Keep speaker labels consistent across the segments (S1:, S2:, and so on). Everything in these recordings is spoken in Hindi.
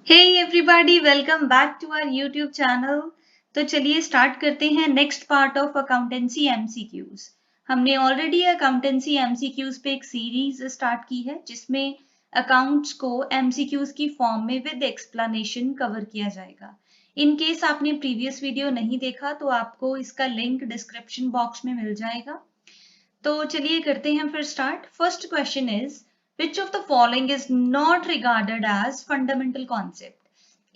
S1: Hey everybody, welcome back to our YouTube channel। तो चलिए स्टार्ट करते हैं next part of accountancy MCQs. हमने ऑलरेडी अकाउंटेंसी एमसीक्यूज पे एक सीरीज स्टार्ट की है जिसमें अकाउंट्स को एमसीक्यूज की फॉर्म में विद एक्सप्लेनेशन कवर किया जाएगा। इन केस आपने प्रीवियस वीडियो नहीं देखा तो आपको इसका लिंक डिस्क्रिप्शन बॉक्स में मिल जाएगा। तो चलिए करते हैं फिर start. First question is which of the following is not regarded as fundamental concept.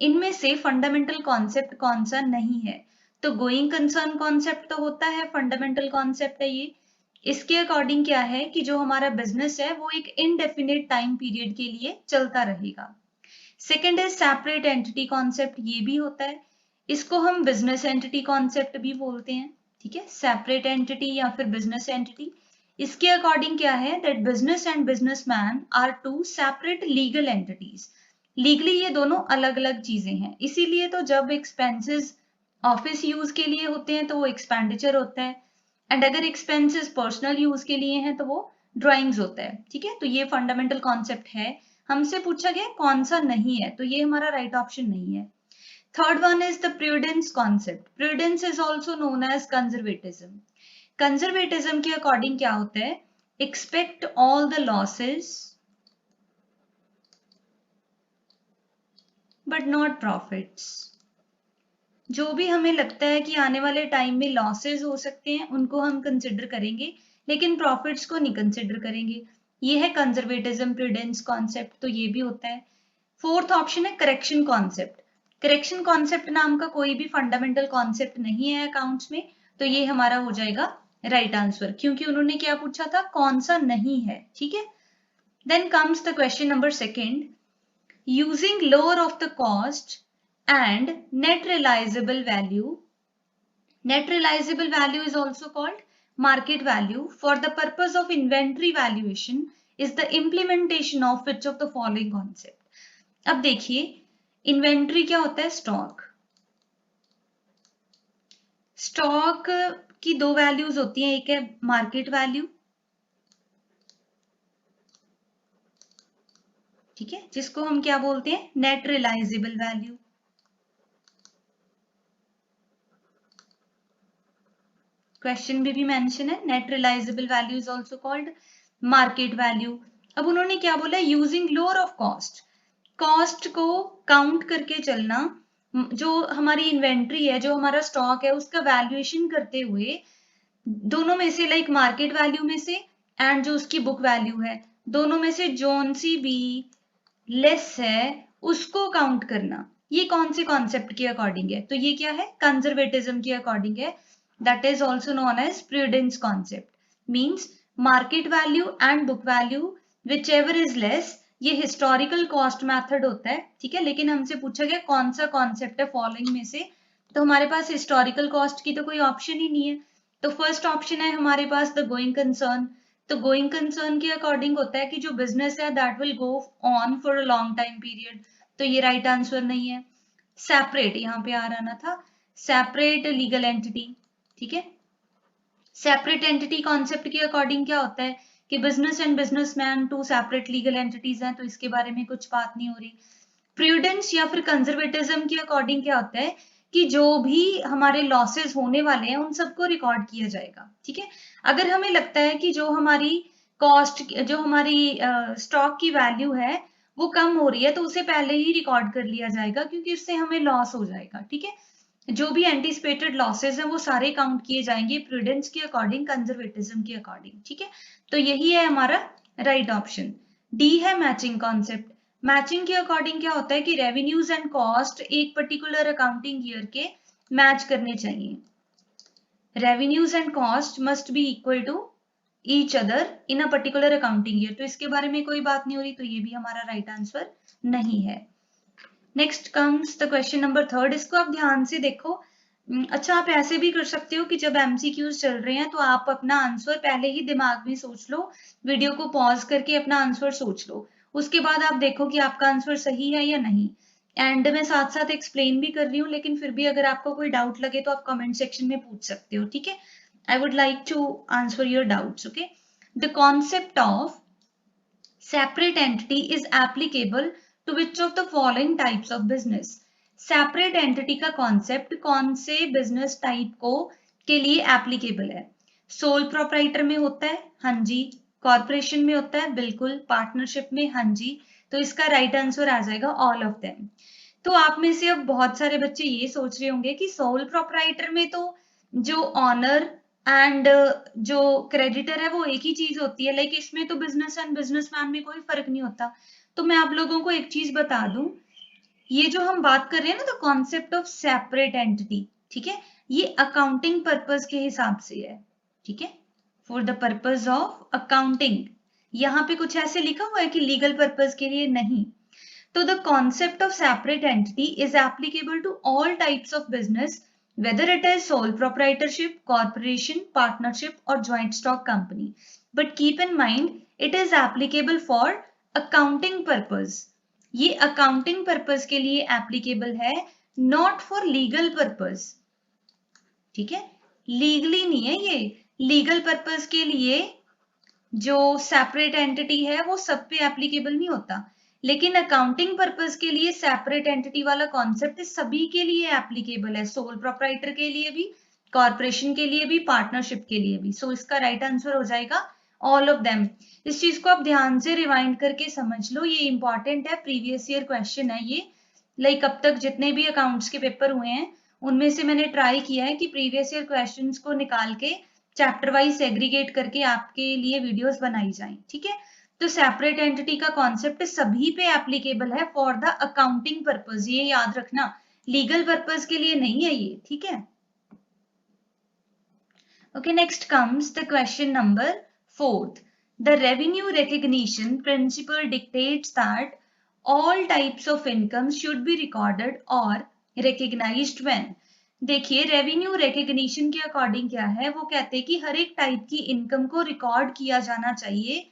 S1: इनमें से फंडामेंटल कॉन्सेप्ट कौन सा नहीं है? तो गोइंग कंसर्न कॉन्सेप्ट तो होता है, फंडामेंटल कॉन्सेप्ट है ये। इसके अकॉर्डिंग क्या है कि जो हमारा बिजनेस है वो एक इनडेफिनेट टाइम पीरियड के लिए चलता रहेगा। Second is separate entity concept, ये भी होता है। इसको हम बिजनेस एंटिटी कॉन्सेप्ट भी बोलते हैं। ठीक है, सेपरेट एंटिटी या फिर बिजनेस एंटिटी। इसके अकॉर्डिंग क्या है that business and businessman are two separate legal entities. Legally ये दोनों अलग अलग चीजें हैं, इसीलिए तो जब एक्सपेंसेस ऑफिस यूज के लिए होते हैं तो वो एक्सपेंडिचर होता है, एंड अगर एक्सपेंसेस पर्सनल यूज के लिए हैं तो वो ड्राइंग्स होता है। ठीक है, तो ये फंडामेंटल कॉन्सेप्ट है। हमसे पूछा गया कौन सा नहीं है, तो ये हमारा राइट ऑप्शन नहीं है। Third one is the prudence concept. Prudence is also known as conservatism. Conservatism के अकॉर्डिंग क्या होता है? Expect all the losses but not profits. जो भी हमें लगता है कि आने वाले टाइम में लॉसेस हो सकते हैं उनको हम कंसिडर करेंगे, लेकिन प्रॉफिट्स को नहीं कंसिडर करेंगे। ये है कंजर्वेटिज्म प्रूडेंस कॉन्सेप्ट, तो ये भी होता है। फोर्थ ऑप्शन है करेक्शन कॉन्सेप्ट। करेक्शन कॉन्सेप्ट नाम का कोई भी फंडामेंटल कॉन्सेप्ट नहीं है अकाउंट्स में, तो ये हमारा हो जाएगा राइट आंसर, क्योंकि उन्होंने क्या पूछा था, कौन सा नहीं है। ठीक है, then comes the question number second. Using lower of the cost and net realizable value. Net realizable value is also called market value for the purpose of inventory valuation is the implementation of which of the following concept. अब देखिए, इन्वेंट्री क्या होता है? स्टॉक। स्टॉक की दो वैल्यूज होती हैं, एक है मार्केट वैल्यू, ठीक है, जिसको हम क्या बोलते हैं? Net realisable value. क्वेश्चन में भी मेंशन है, net realisable value is also called market value. अब उन्होंने क्या बोला? Using lower of cost. Cost को काउंट करके चलना, जो हमारी इन्वेंट्री है, जो हमारा स्टॉक है, उसका वैल्यूएशन करते हुए दोनों में से, लाइक मार्केट वैल्यू में से एंड जो उसकी बुक वैल्यू है, दोनों में से जोन सी भी लेस है उसको काउंट करना। ये कौन से कॉन्सेप्ट के अकॉर्डिंग है? तो ये क्या है? कंजर्वेटिज्म के अकॉर्डिंग है। That is also known as prudence concept. Means market value and book value whichever is less, ये historical cost method होता है। ठीक है, लेकिन हमसे पूछा गया कौन सा कॉन्सेप्ट है फॉलोइंग में से, तो हमारे पास historical cost की तो कोई ऑप्शन ही नहीं है। तो फर्स्ट ऑप्शन है हमारे पास द गोइंग कंसर्न। तो गोइंग कंसर्न के अकॉर्डिंग होता है कि जो बिजनेस है that will go on for a long time period, तो ये राइट आंसर नहीं है। सेपरेट यहाँ पे आ रहा था, सेपरेट लीगल एंटिटी। ठीक है, सेपरेट एंटिटी कॉन्सेप्ट के अकॉर्डिंग क्या होता है कि business and businessman two separate legal entities हैं, तो इसके बारे में कुछ बात नहीं हो रही। प्रूडेंस या फिर कंजर्वेटिज्म के अकॉर्डिंग क्या होता है कि जो भी हमारे लॉसेस होने वाले हैं उन सबको रिकॉर्ड किया जाएगा। ठीक है, अगर हमें लगता है कि जो हमारी कॉस्ट, जो हमारी स्टॉक की वैल्यू है वो कम हो रही है, तो उसे पहले ही रिकॉर्ड कर लिया जाएगा, क्योंकि उससे हमें लॉस हो जाएगा। ठीक है, जो भी एंटीसिपेटेड लॉसेस हैं वो सारे काउंट किए जाएंगे प्रूडेंस के अकॉर्डिंग, कंजर्वेटिज्म के अकॉर्डिंग। ठीक है, तो यही है हमारा राइट ऑप्शन। डी है मैचिंग कॉन्सेप्ट। मैचिंग के अकॉर्डिंग क्या होता है कि रेवेन्यूज एंड कॉस्ट एक पर्टिकुलर अकाउंटिंग ईयर के मैच करने चाहिए। Revenues and cost must be equal to each other in a particular accounting year, तो इसके बारे में कोई बात नहीं हो रही, तो ये भी हमारा राइट आंसर नहीं है। Next comes the question number third. इसको आप ध्यान से देखो। अच्छा, आप ऐसे भी कर सकते हो कि जब एमसीक्यूज चल रहे हैं तो आप अपना आंसर पहले ही दिमाग में सोच लो, वीडियो को पॉज करके अपना आंसर सोच लो, उसके बाद आप देखो कि आपका आंसर सही है या नहीं। एंड में साथ साथ एक्सप्लेन भी कर रही हूँ, लेकिन फिर भी अगर आपको कोई डाउट लगे तो आप कमेंट सेक्शन में पूछ सकते हो। ठीक है, I would like to answer your doubts. Okay, the concept of separate entity is applicable to which of the following types of business. Separate entity का कॉन्सेप्ट कौन से बिजनेस टाइप को के लिए एप्लीकेबल है? सोल प्रोप्राइटर में होता है, हाँ जी। कॉर्पोरेशन में होता है, बिल्कुल। पार्टनरशिप में, हाँ जी। तो इसका राइट आंसर आ जाएगा ऑल ऑफ देम। तो आप में से अब बहुत सारे बच्चे ये सोच रहे होंगे कि सोल प्रोप्राइटर में तो जो ऑनर एंड जो क्रेडिटर है वो एक ही चीज होती है, लाइक इसमें तो बिजनेस एंड बिजनेसमैन में कोई फर्क नहीं होता। तो मैं आप लोगों को एक चीज बता दूं, ये जो हम बात कर रहे हैं ना, the concept of separate entity, ठीक है, ये अकाउंटिंग पर्पस के हिसाब से है, ठीक है, for the purpose of accounting. यहाँ पे कुछ ऐसे लिखा हुआ है कि लीगल पर्पस के लिए नहीं। तो the concept of separate entity is applicable to all types of business, whether it is sole proprietorship, corporation, partnership or joint stock company. But keep in mind, it is applicable for accounting purpose. ये accounting purpose के लिए applicable है, not for legal purpose. ठीक है, legally नहीं है ये, legal purpose के लिए जो सेपरेट एंटिटी है वो सब पे एप्लीकेबल नहीं होता, लेकिन अकाउंटिंग पर्पस के लिए सेपरेट एंटिटी वाला कॉन्सेप्ट सभी के लिए एप्लीकेबल है, सोल प्रोप्राइटर के लिए भी, कॉर्पोरेशन के लिए भी, पार्टनरशिप के लिए भी। सो इसका राइट आंसर हो जाएगा ऑल ऑफ देम। इस चीज को आप ध्यान से रिवाइंड करके समझ लो, ये इंपॉर्टेंट है, प्रीवियस ईयर क्वेश्चन है ये। लाइक अब तक जितने भी अकाउंट्स के पेपर हुए हैं उनमें से मैंने ट्राई किया है कि प्रीवियस ईयर क्वेश्चंस को निकाल के चैप्टर वाइज सेग्रीगेट करके आपके लिए वीडियोस बनाई जाएं, ठीक है। तो सेपरेट एंटिटी का कॉन्सेप्ट सभी पे एप्लीकेबल है फॉर द अकाउंटिंग पर्पस, ये याद रखना, लीगल पर्पस के लिए नहीं है ये, ठीक है। Okay, next comes the question number 4th। The revenue recognition principle dictates that all types of income should be recorded or recognized when। देखिए, रेवेन्यू रिकग्निशन के अकॉर्डिंग क्या है, वो कहते हैं कि हर एक टाइप की इनकम को रिकॉर्ड किया जाना चाहिए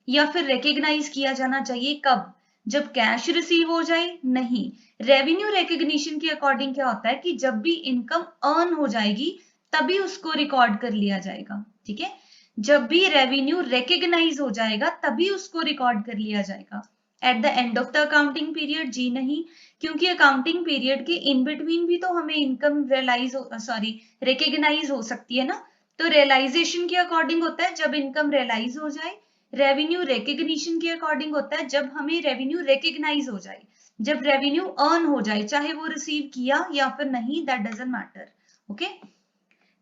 S1: या फिर रिकग्नाइज किया जाना चाहिए। कब? जब कैश रिसीव हो जाए? नहीं, रेवेन्यू रिकग्निशन के अकॉर्डिंग क्या होता है कि जब भी इनकम अर्न हो जाएगी तभी उसको रिकॉर्ड कर लिया जाएगा, ठीक है। जब भी रेवेन्यू रिकग्नाइज हो जाएगा तभी उसको रिकॉर्ड कर लिया जाएगा। At the end of the accounting period? जी नहीं, क्योंकि अकाउंटिंग पीरियड के इन बिटवीन भी तो हमें इनकम रिकग्नाइज हो सकती है ना। तो रियलाइजेशन के अकॉर्डिंग होता है जब इनकम रियलाइज हो जाए, रेवेन्यू रिकग्निशन के अकॉर्डिंग होता है जब हमें रेवेन्यू रिकग्नाइज हो जाए, जब रेवेन्यू अर्न हो जाए, चाहे वो रिसीव किया या फिर नहीं, that doesn't matter. Okay,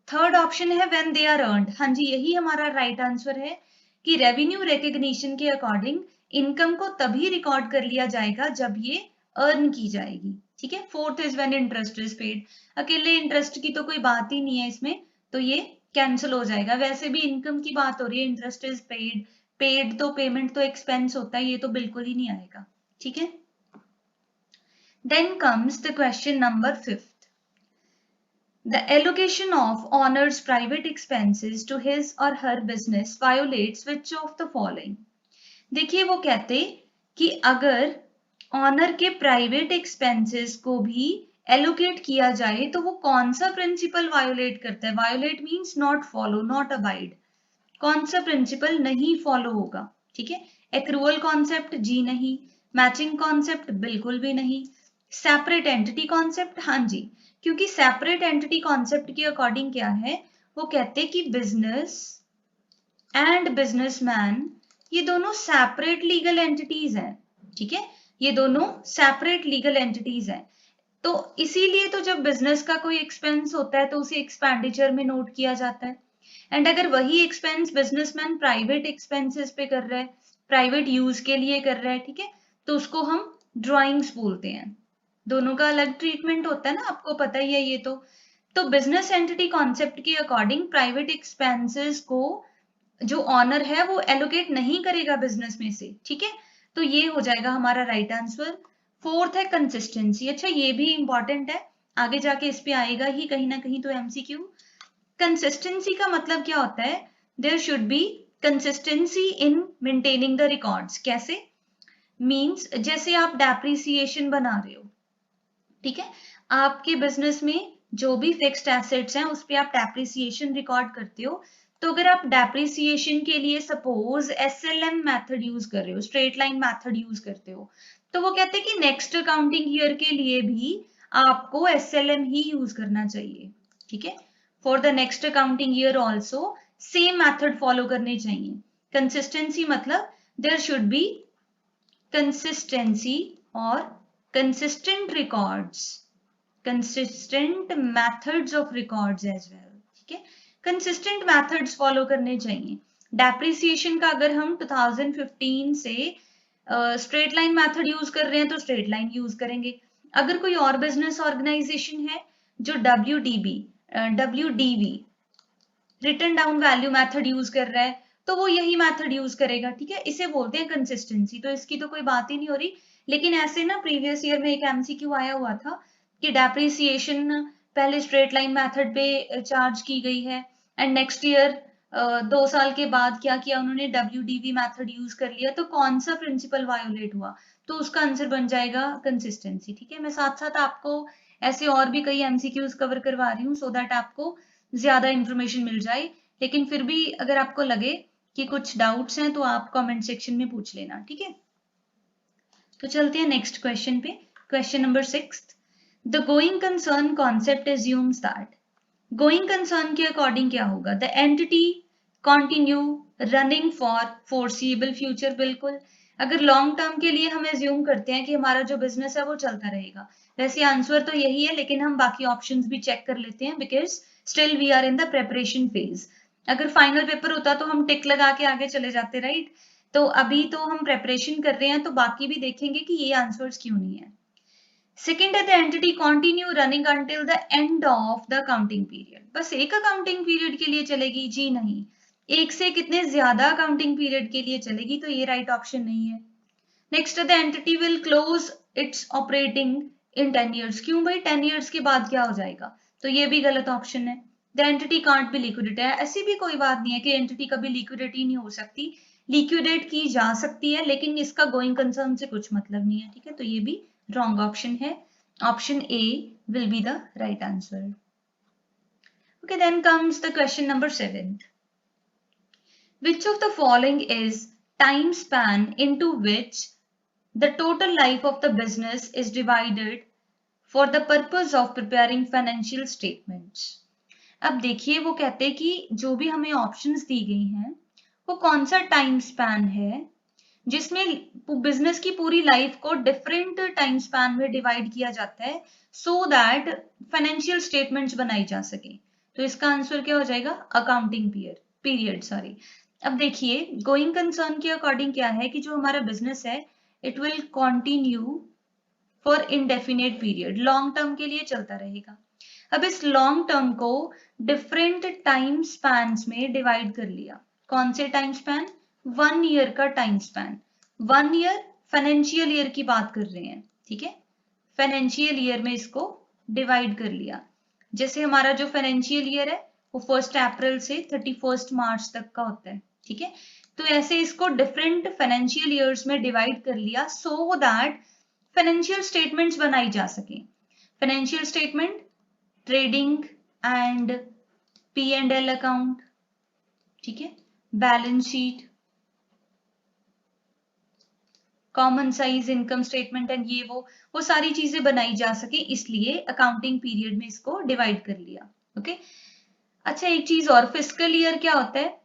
S1: third option है व्हेन दे आर अर्नड। हाँ जी, यही हमारा राइट आंसर है कि रेवेन्यू रिकग्निशन के अकॉर्डिंग इनकम को तभी रिकॉर्ड कर लिया जाएगा जब ये अर्न की जाएगी, ठीक है। Fourth is when interest is paid. अकेले इंटरेस्ट की तो कोई बात ही नहीं है इसमें, तो ये कैंसिल हो जाएगा। वैसे भी इनकम की बात हो रही है, इंटरेस्ट इज पेड, पेड तो पेमेंट तो एक्सपेंस होता है, ये तो बिल्कुल ही नहीं आएगा, ठीक है। Then comes the question number 5th। The allocation of owner's private expenses to his or her business violates which of the following। देखिए, वो कहते कि अगर ऑनर के प्राइवेट एक्सपेंसेस को भी एलोकेट किया जाए तो वो कौन सा प्रिंसिपल वायोलेट करता है। Violet means not follow, not abide. कौन सा प्रिंसिपल नहीं फॉलो होगा, ठीक है। Accrual concept? जी नहीं। Matching concept? बिल्कुल भी नहीं। Separate entity concept? हाँ जी, क्योंकि सेपरेट एंटिटी कॉन्सेप्ट के अकॉर्डिंग क्या है, वो कहते हैं कि बिजनेस एंड बिजनेसमैन ये दोनों सेपरेट लीगल एंटिटीज हैं, ठीक है। ये दोनों सेपरेट लीगल एंटिटीज हैं, तो इसीलिए तो जब बिजनेस का कोई एक्सपेंस होता है तो उसे एक्सपेंडिचर में नोट किया जाता है। एंड अगर वही एक्सपेंस बिजनेसमैन प्राइवेट एक्सपेंसेस पे कर रहा है, प्राइवेट यूज के लिए कर रहा है, ठीक है, तो उसको हम ड्रॉइंग्स बोलते हैं। दोनों का अलग ट्रीटमेंट होता है ना, आपको पता ही है ये तो बिजनेस एंटिटी कॉन्सेप्ट के अकॉर्डिंग प्राइवेट एक्सपेंसेस को जो ऑनर है वो एलोकेट नहीं करेगा बिजनेस में से, ठीक है। तो ये हो जाएगा हमारा राइट आंसर। फोर्थ है कंसिस्टेंसी। अच्छा, ये भी इंपॉर्टेंट है, आगे जाके इस पे आएगा ही कहीं ना कहीं, तो एमसीक्यू। कंसिस्टेंसी का मतलब क्या होता है? There should be consistency in maintaining the records. कैसे? मींस जैसे आप डेप्रिसिएशन बना रहे हो, ठीक है, आपके बिजनेस में जो भी फिक्स्ड एसेट्स हैं उस पे आप डेप्रिसिएशन रिकॉर्ड करते हो, तो अगर आप डेप्रिसिएशन के लिए सपोज SLM मेथड यूज कर रहे हो, स्ट्रेट लाइन मेथड यूज करते हो, तो वो कहते हैं कि नेक्स्ट अकाउंटिंग ईयर के लिए भी आपको SLM ही यूज करना चाहिए, ठीक है। For the next accounting year also same method follow करने चाहिए। कंसिस्टेंसी मतलब देयर शुड बी कंसिस्टेंसी और consistent records, consistent methods of records as well, ठीक है। consistent methods follow करने चाहिए। डेप्रिसिएशन का अगर हम 2015 से स्ट्रेट लाइन मेथड यूज कर रहे हैं तो स्ट्रेट लाइन यूज करेंगे। अगर कोई और बिजनेस ऑर्गेनाइजेशन है जो WDV written down value method use कर रहा है तो वो यही मेथड यूज करेगा, ठीक है। इसे बोलते हैं कंसिस्टेंसी। तो इसकी तो कोई बात ही नहीं हो रही, लेकिन ऐसे ना प्रीवियस ईयर में एक MCQ आया हुआ था कि डेप्रिसिएशन पहले स्ट्रेट लाइन मेथड पे चार्ज की गई है एंड नेक्स्ट ईयर 2 साल के बाद क्या किया उन्होंने, WDV मेथड यूज कर लिया, तो कौन सा प्रिंसिपल वायोलेट हुआ, तो उसका आंसर बन जाएगा कंसिस्टेंसी, ठीक है। मैं साथ साथ आपको ऐसे और भी कई MCQs कवर करवा रही हूँ सो दैट आपको ज्यादा इंफॉर्मेशन मिल जाए, लेकिन फिर भी अगर आपको लगे कि कुछ डाउट्स हैं तो आप कमेंट सेक्शन में पूछ लेना, ठीक है। तो चलते हैं नेक्स्ट क्वेश्चन पे। Question number 6, the going concern concept assumes that, going concern के अकॉर्डिंग क्या होगा, the entity continue running for foreseeable future. बिल्कुल, अगर लॉन्ग टर्म के लिए हम एज्यूम करते हैं कि हमारा जो बिजनेस है वो चलता रहेगा, वैसे आंसर तो यही है, लेकिन हम बाकी ऑप्शंस भी चेक कर लेते हैं because still we are in the preparation phase. अगर फाइनल पेपर होता तो हम टिक लगा के आगे चले जाते, राइट। तो अभी तो हम प्रेपरेशन कर रहे हैं, तो बाकी भी देखेंगे कि ये आंसर्स क्यों नहीं है। सेकेंड है the entity continue running until the end of the accounting period. बस एक अकाउंटिंग पीरियड के लिए चलेगी? जी नहीं, एक से कितने ज्यादा अकाउंटिंग पीरियड के लिए चलेगी, तो ये राइट ऑप्शन नहीं है। Next the entity will close it's operating in 10 years. क्यों भाई, 10 ईयर्स के बाद क्या हो जाएगा, तो ये भी गलत ऑप्शन है। The entity can't be liquidate है, ऐसी भी कोई बात नहीं है कि एंटिटी कभी लिक्विडेट ही नहीं हो सकती, लिक्विडेट की जा सकती है, लेकिन इसका गोइंग कंसर्न से कुछ मतलब नहीं है, ठीक है। तो ये भी रॉन्ग ऑप्शन है, option A will be the right answer. Okay, then comes the question number 7, which of the following is time span into which the total life of the business is divided for the purpose of preparing financial statements। अब देखिए वो कहते हैं कि जो भी हमें ऑप्शंस दी गई हैं वो कौन सा टाइम स्पैन है जिसमें बिजनेस की पूरी लाइफ को डिफरेंट टाइम स्पैन में डिवाइड किया जाता है सो दैट फाइनेंशियल स्टेटमेंट्स बनाई जा सके। तो इसका आंसर क्या हो जाएगा, अकाउंटिंग पीरियड सॉरी। अब देखिए गोइंग कंसर्न के अकॉर्डिंग क्या है कि जो हमारा बिजनेस है it will continue for indefinite period, long term के लिए चलता रहेगा। अब इस लॉन्ग टर्म को डिफरेंट टाइम स्पैन्स में डिवाइड कर लिया। कौन से टाइम स्पैन, 1 ईयर का time span, 1 year financial year की बात कर रहे हैं, ठीक है। फाइनेंशियल ईयर में इसको डिवाइड कर लिया। जैसे हमारा जो फाइनेंशियल ईयर है वो 1 अप्रैल से 31 मार्च तक का होता है, ठीक है। तो ऐसे इसको डिफरेंट फाइनेंशियल ईयर्स में डिवाइड कर लिया सो दैट फाइनेंशियल स्टेटमेंट्स बनाई जा सके। Financial statement, trading and P&L account, ठीक है, balance sheet, common size income statement and ये वो सारी चीजें बनाई जा सके, इसलिए अकाउंटिंग पीरियड में इसको डिवाइड कर लिया। ओके, अच्छा एक चीज और, फिस्कल ईयर क्या होता है,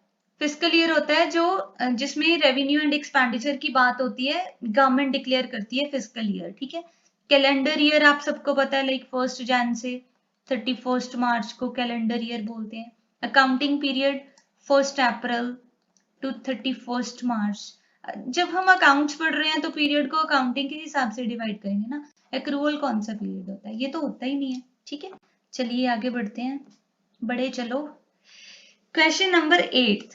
S1: फिस्कल ईयर होता है जो जिसमें रेवेन्यू एंड एक्सपेंडिचर की बात होती है, गवर्नमेंट डिक्लेयर करती है फिस्कल ईयर, ठीक है। कैलेंडर ईयर आप सबको पता है, लाइक 1 जैन से 31 मार्च को कैलेंडर ईयर बोलते हैं। अकाउंटिंग पीरियड 1 अप्रैल टू 31 मार्च। जब हम अकाउंट्स पढ़ रहे हैं तो पीरियड को अकाउंटिंग के हिसाब से डिवाइड करेंगे ना, एक्रूअल कौन सा पीरियड होता है, ये तो होता ही नहीं है, ठीक है। चलिए आगे बढ़ते हैं, बड़े चलो। Question number 8,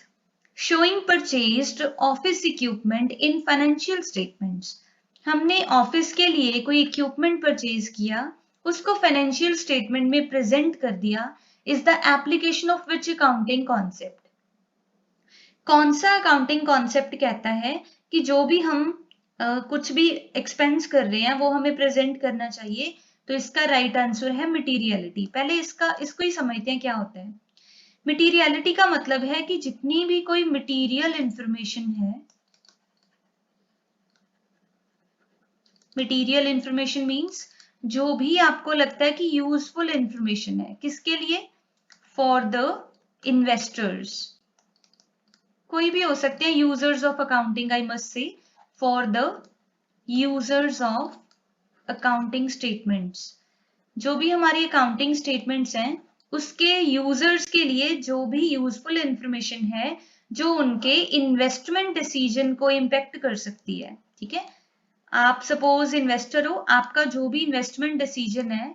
S1: showing purchased office equipment in financial statements. हमने ऑफिस के लिए कोई इक्विपमेंट परचेज किया, उसको फाइनेंशियल स्टेटमेंट में प्रेजेंट कर दिया, is the application of which accounting concept. कौन सा अकाउंटिंग कॉन्सेप्ट कहता है कि जो भी हम कुछ भी एक्सपेंस कर रहे हैं वो हमें प्रेजेंट करना चाहिए, तो इसका राइट आंसर है मटेरियलिटी। पहले इसको ही समझते हैं क्या होता है। मटीरियलिटी का मतलब है कि जितनी भी कोई मटीरियल इंफॉर्मेशन है, मटीरियल इंफॉर्मेशन मींस जो भी आपको लगता है कि यूजफुल इंफॉर्मेशन है, किसके लिए? फॉर द इन्वेस्टर्स, कोई भी हो सकते हैं, users of accounting, I must say for the users of accounting statements, जो भी हमारी अकाउंटिंग स्टेटमेंट्स हैं उसके यूजर्स के लिए जो भी यूजफुल इंफॉर्मेशन है जो उनके इन्वेस्टमेंट डिसीजन को इम्पेक्ट कर सकती है। ठीक है, आप सपोज इन्वेस्टर हो, आपका जो भी इन्वेस्टमेंट डिसीजन है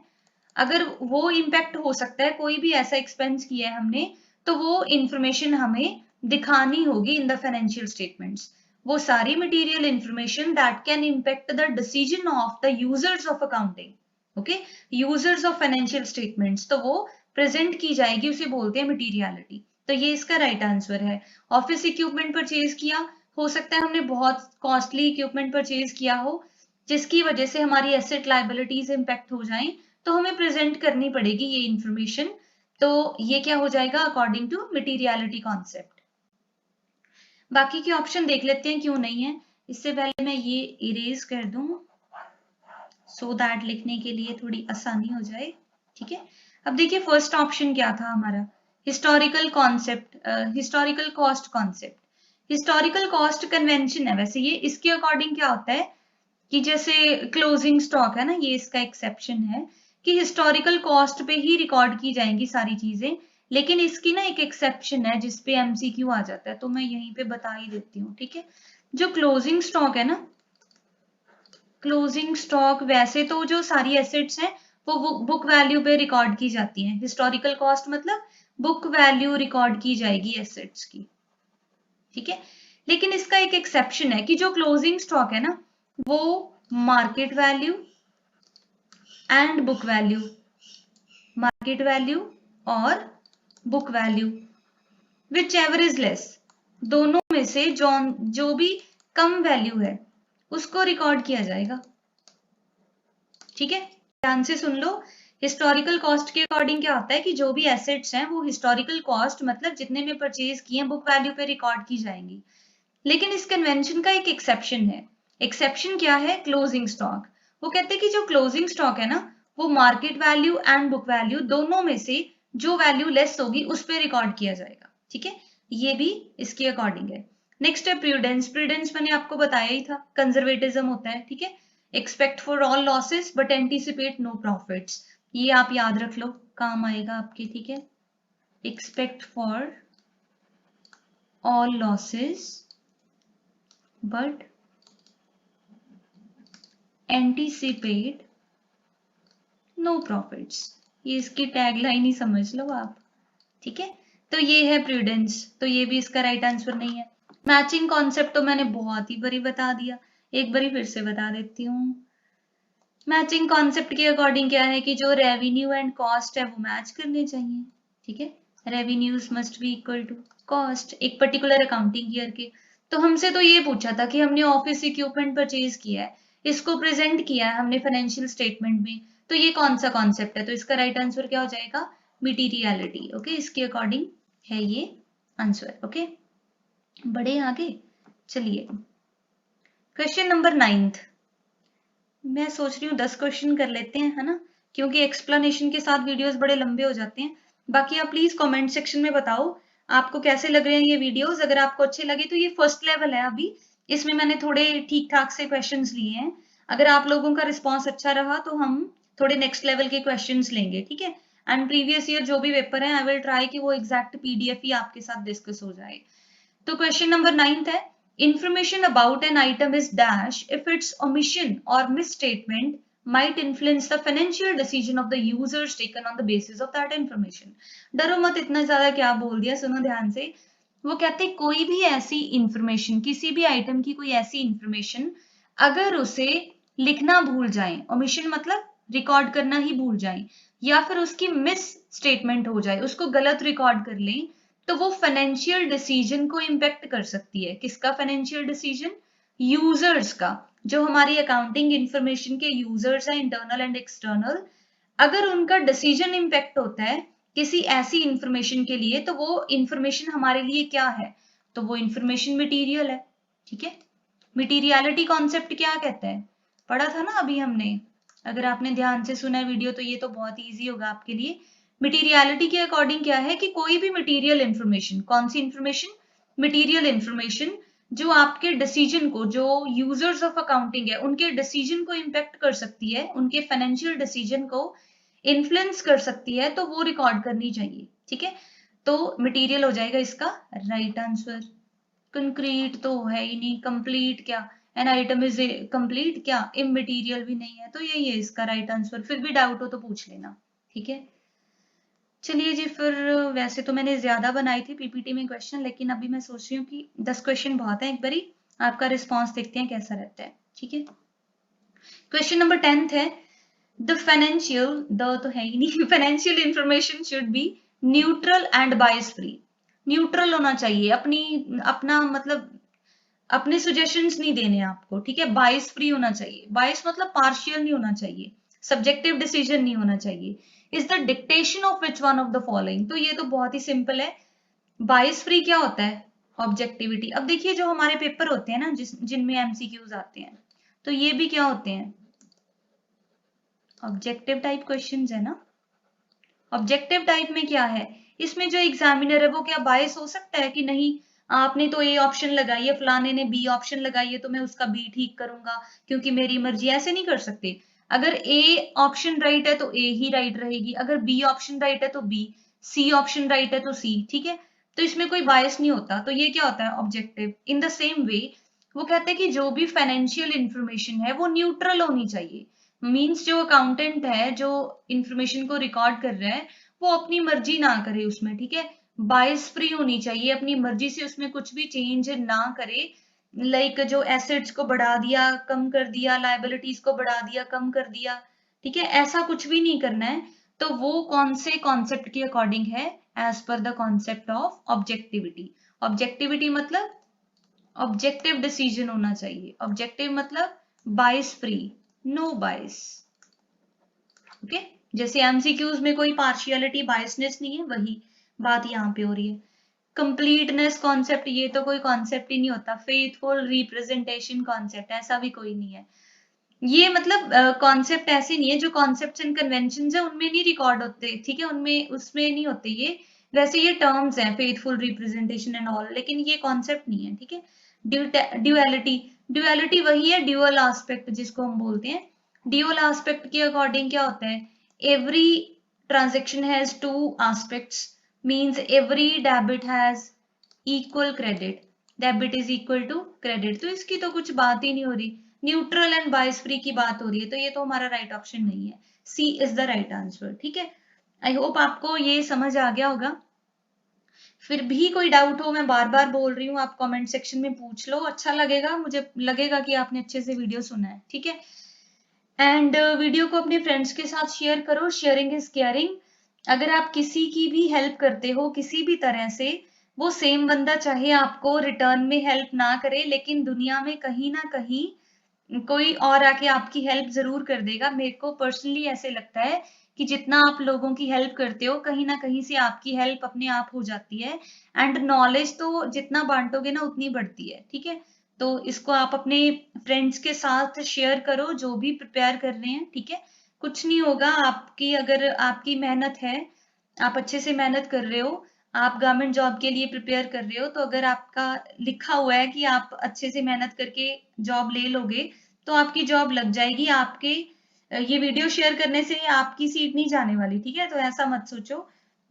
S1: अगर वो इम्पेक्ट हो सकता है, कोई भी ऐसा एक्सपेंस किया है हमने, तो वो इंफॉर्मेशन हमें दिखानी होगी इन द फाइनेंशियल स्टेटमेंट्स। वो सारी material information that can impact the decision of the users of accounting, okay, users of financial statements, तो वो प्रेजेंट की जाएगी, उसे बोलते हैं मटीरियलिटी। तो ये इसका राइट आंसर है। ऑफिस इक्विपमेंट परचेज किया, हो सकता है हमने बहुत कॉस्टली इक्विपमेंट परचेज किया हो जिसकी वजह से हमारी एसेट लायबिलिटीज इंपैक्ट हो जाएं, तो हमें प्रेजेंट करनी पड़ेगी ये इंफॉर्मेशन। तो ये क्या हो जाएगा अकॉर्डिंग टू मटीरियलिटी कॉन्सेप्ट। बाकी के ऑप्शन देख लेते हैं क्यों नहीं है। इससे पहले मैं ये इरेज कर दूं सो दैट लिखने के लिए थोड़ी आसानी हो जाए। ठीक है, अब देखिए फर्स्ट ऑप्शन क्या था हमारा, historical concept, historical cost concept. Historical cost convention है वैसे ये, इसके अकॉर्डिंग क्या होता है कि जैसे क्लोजिंग स्टॉक है ना, ये इसका एक्सेप्शन है कि हिस्टोरिकल कॉस्ट पे ही रिकॉर्ड की जाएंगी सारी चीजें, लेकिन इसकी ना एक एक्सेप्शन है जिसपे एमसीक्यू आ जाता है, तो मैं यहीं पे बता ही देती हूँ। ठीक है, जो क्लोजिंग स्टॉक है ना, क्लोजिंग स्टॉक वैसे तो जो सारी एसेट्स हैं वो बुक वैल्यू पे रिकॉर्ड की जाती हैं, हिस्टोरिकल कॉस्ट मतलब बुक वैल्यू रिकॉर्ड की जाएगी एसेट्स की। ठीक है, लेकिन इसका एक एक्सेप्शन है कि जो क्लोजिंग स्टॉक है ना वो market value and book value, market value और book value whichever is less, दोनों में से जो भी कम वैल्यू है उसको रिकॉर्ड किया जाएगा। ठीक है, ध्यान से सुन लो, हिस्टोरिकल कॉस्ट के अकॉर्डिंग क्या होता है कि जो भी एसेट्स हैं वो हिस्टोरिकल कॉस्ट मतलब जितने में परचेज किए हैं बुक वैल्यू पे रिकॉर्ड की जाएंगी। लेकिन इस कन्वेंशन का एक एक्सेप्शन है। एक्सेप्शन क्या है? Closing stock. वो कहते हैं कि जो क्लोजिंग स्टॉक है ना वो market value and book value दोनों में से जो वैल्यू लेस होगी उस पर रिकॉर्ड किया जाएगा। ठीक है, ये भी इसके अकॉर्डिंग है। नेक्स्ट है प्रूडेंस। प्रूडेंस मैंने आपको बताया ही था, कंजर्वेटिज्म होता है। ठीक है, expect for all losses but anticipate no profits, ये आप याद रख लो, काम आएगा आपके। ठीक है, expect for all losses but anticipate no profits, ये इसकी टैगलाइन ही समझ लो आप। ठीक है, तो ये है प्रूडेंस, तो ये भी इसका राइट आंसर नहीं है। मैचिंग कॉन्सेप्ट तो मैंने बहुत ही बारी बता दिया, एक बारी फिर से बता देती हूँ। मैचिंग कॉन्सेप्ट के अकॉर्डिंग क्या है कि जो रेवेन्यू एंड कॉस्ट है वो मैच करने चाहिए। ठीक है, revenues must be equal to cost एक पर्टिकुलर अकाउंटिंग ईयर के। तो हमसे तो ये पूछा था कि हमने ऑफिस इक्विपमेंट परचेज किया है, इसको प्रेजेंट किया है हमने फाइनेंशियल स्टेटमेंट में, तो ये कौन सा कॉन्सेप्ट है? तो इसका राइट आंसर क्या हो जाएगा? मटीरियलिटी। ओके, इसके अकॉर्डिंग है ये आंसर। ओके, बढ़े आगे, चलिए क्वेश्चन नंबर 9th। मैं सोच रही हूँ 10 क्वेश्चन कर लेते हैं, है ना, क्योंकि एक्सप्लेनेशन के साथ वीडियोस बड़े लंबे हो जाते हैं। बाकी आप प्लीज कमेंट सेक्शन में बताओ आपको कैसे लग रहे हैं ये वीडियोस। अगर आपको अच्छे लगे तो ये फर्स्ट लेवल है अभी, इसमें मैंने थोड़े ठीक ठाक से क्वेश्चंस लिए हैं। अगर आप लोगों का रिस्पॉन्स अच्छा रहा तो हम थोड़े नेक्स्ट लेवल के क्वेश्चंस लेंगे। ठीक है, एंड प्रीवियस ईयर जो भी पेपर है आई विल ट्राई कि वो एग्जैक्ट पीडीएफ ही आपके साथ डिस्कस हो जाए। तो क्वेश्चन नंबर 9th है, information about an item is dash if its omission or misstatement might influence the financial decision of the users taken on the basis of that information। डरो मत इतना ज्यादा क्या बोल दिया, सुनो ध्यान से। वो कहते कोई भी ऐसी इंफॉर्मेशन, किसी भी आइटम की कोई ऐसी इंफॉर्मेशन अगर उसे लिखना भूल जाए, ओमिशन मतलब रिकॉर्ड करना ही भूल जाए, या फिर उसकी मिस स्टेटमेंट हो जाए, उसको गलत रिकॉर्ड कर लें, तो वो फाइनेंशियल डिसीजन को इम्पेक्ट कर सकती है। किसका फाइनेंशियल डिसीजन? यूजर्स का। जो हमारी अकाउंटिंग इंफॉर्मेशन के यूजर्स हैं, इंटरनल एंड एक्सटर्नल, अगर उनका डिसीजन इम्पेक्ट होता है किसी ऐसी इंफॉर्मेशन के लिए, तो वो इंफॉर्मेशन हमारे लिए क्या है, तो वो इंफॉर्मेशन मटेरियल है। ठीक है, मटेरियलिटी कॉन्सेप्ट क्या कहता है, पढ़ा था ना अभी हमने, अगर आपने ध्यान से सुना वीडियो तो ये तो बहुत इजी होगा आपके लिए। मटेरियलिटी के अकॉर्डिंग क्या है कि कोई भी मटेरियल इंफॉर्मेशन, कौन सी इंफॉर्मेशन, मटेरियल इंफॉर्मेशन, जो आपके डिसीजन को, जो यूजर्स ऑफ अकाउंटिंग है उनके डिसीजन को इम्पेक्ट कर सकती है, उनके फाइनेंशियल डिसीजन को इन्फ्लुएंस कर सकती है, तो वो रिकॉर्ड करनी चाहिए। ठीक है, तो मटेरियल हो जाएगा इसका राइट आंसर। कंक्रीट तो है ही नहीं, कंप्लीट क्या, एन आइटम इज कंप्लीट क्या, इमटेरियल भी नहीं है, तो यही है इसका राइट आंसर। फिर भी डाउट हो तो पूछ लेना। ठीक है, चलिए जी, फिर वैसे तो मैंने ज्यादा बनाई थी पीपीटी में क्वेश्चन, लेकिन अभी मैं सोच रही हूँ कि 10 क्वेश्चन बहुत है, एक बारी आपका रिस्पॉन्स देखते हैं कैसा रहता है। ठीक है, क्वेश्चन नंबर 10 है, द फाइनेंशियल, द तो है ही नहीं, financial information should be neutral and bias free. Neutral होना चाहिए, अपना मतलब अपने सजेशंस नहीं देने आपको। ठीक है, बायस फ्री होना चाहिए, बायस मतलब पार्शियल नहीं होना चाहिए, सब्जेक्टिव डिसीजन नहीं होना चाहिए। Is the dictation of which one of the following, तो ये तो बहुत ही सिंपल है। बायस फ्री क्या होता है, ऑब्जेक्टिविटी। अब देखिए जो हमारे पेपर होते हैं ना, जिनमें एमसीक्यूज आते हैं, तो ये भी क्या होते हैं, ऑब्जेक्टिव टाइप क्वेश्चंस है ना। ऑब्जेक्टिव टाइप में क्या है, इसमें जो एग्जामिनर है वो क्या बायस हो सकता है कि नहीं, आपने तो ए ऑप्शन लगाई है, फलाने ने बी ऑप्शन लगाई है, तो मैं उसका बी ठीक करूंगा क्योंकि मेरी मर्जी, ऐसे नहीं कर सकते। अगर ए ऑप्शन राइट है तो ए ही राइट रहेगी, अगर बी ऑप्शन राइट है तो बी, सी ऑप्शन राइट है तो सी। ठीक है, तो इसमें कोई बायस नहीं होता, तो ये क्या होता है objective. In the same way वो कहते हैं कि जो भी फाइनेंशियल इंफॉर्मेशन है वो न्यूट्रल होनी चाहिए। मींस जो अकाउंटेंट है, जो इंफॉर्मेशन को रिकॉर्ड कर रहा है, वो अपनी मर्जी ना करे उसमें। ठीक है, बायस फ्री होनी चाहिए, अपनी मर्जी से उसमें कुछ भी चेंज ना करे। लाइक जो एसेट्स को बढ़ा दिया, कम कर दिया, लायबिलिटीज को बढ़ा दिया, कम कर दिया, ठीक है, ऐसा कुछ भी नहीं करना है। तो वो कौन से कॉन्सेप्ट के अकॉर्डिंग है, एज पर the concept of objectivity. Objectivity मतलब ऑब्जेक्टिव डिसीजन होना चाहिए, ऑब्जेक्टिव मतलब bias free, no bias. Okay, जैसे एमसीक्यूज में कोई पार्शियलिटी बायसनेस नहीं है, वही बात यहाँ पे हो रही है। कंप्लीटनेस कॉन्सेप्ट, ये तो कोई कॉन्सेप्ट ही नहीं होता। फेथफुल रिप्रेजेंटेशन कॉन्सेप्ट, ऐसा भी कोई नहीं है। ये मतलब कॉन्सेप्ट ऐसे नहीं है, जो कॉन्सेप्ट्स एंड कन्वेंशंस है उनमें नहीं रिकॉर्ड होते। ठीक है, उनमें उसमें नहीं होते ये, वैसे ये टर्म्स हैं फेथफुल रिप्रेजेंटेशन एंड ऑल, लेकिन ये कॉन्सेप्ट नहीं है। ठीक है, ड्यूअलिटी, ड्यूअलिटी वही है, ड्यूअल एस्पेक्ट जिसको हम बोलते हैं। ड्यूअल एस्पेक्ट के अकॉर्डिंग क्या होता है, every transaction has two aspects, means every debit has equal credit, debit is equal to credit. तो इसकी तो कुछ बात ही नहीं हो रही, न्यूट्रल एंड बायस फ्री की बात हो रही है, तो ये तो हमारा राइट ऑप्शन नहीं है, सी इज द राइट आंसर। ठीक है, आई होप आपको ये समझ आ गया होगा। फिर भी कोई डाउट हो, मैं बार बार बोल रही हूँ, आप कमेंट सेक्शन में पूछ लो, अच्छा लगेगा, मुझे लगेगा कि आपने अच्छे से वीडियो सुना है। ठीक है, एंड वीडियो को अपने फ्रेंड्स के साथ शेयर करो, शेयरिंग इज केयरिंग। अगर आप किसी की भी हेल्प करते हो किसी भी तरह से, वो सेम बंदा चाहे आपको रिटर्न में हेल्प ना करे, लेकिन दुनिया में कहीं ना कहीं कोई और आके आपकी हेल्प जरूर कर देगा। मेरे को पर्सनली ऐसे लगता है कि जितना आप लोगों की हेल्प करते हो, कहीं ना कहीं से आपकी हेल्प अपने आप हो जाती है। एंड नॉलेज तो जितना बांटोगे ना उतनी बढ़ती है। ठीक है, तो इसको आप अपने फ्रेंड्स के साथ शेयर करो जो भी प्रिपेयर कर रहे हैं। ठीक है, कुछ नहीं होगा आपकी, अगर आपकी मेहनत है, आप अच्छे से मेहनत कर रहे हो, आप गवर्नमेंट जॉब के लिए प्रिपेयर कर रहे हो, तो अगर आपका लिखा हुआ है कि आप अच्छे से मेहनत करके जॉब ले लोगे, तो आपकी जॉब लग जाएगी। आपके ये वीडियो शेयर करने से आपकी सीट नहीं जाने वाली। ठीक है, तो ऐसा मत सोचो,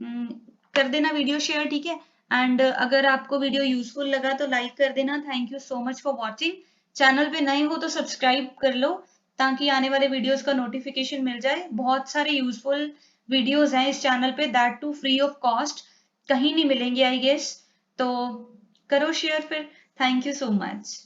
S1: कर देना वीडियो शेयर। ठीक है, एंड अगर आपको वीडियो यूजफुल लगा तो लाइक कर देना। Thank you so much for watching. Channel पे नए हो तो सब्सक्राइब कर लो, ताकि आने वाले वीडियोस का नोटिफिकेशन मिल जाए। बहुत सारे यूजफुल वीडियोस हैं इस चैनल पे, that too free of cost, कहीं नहीं मिलेंगे आई गेस। तो करो शेयर फिर। Thank you so much.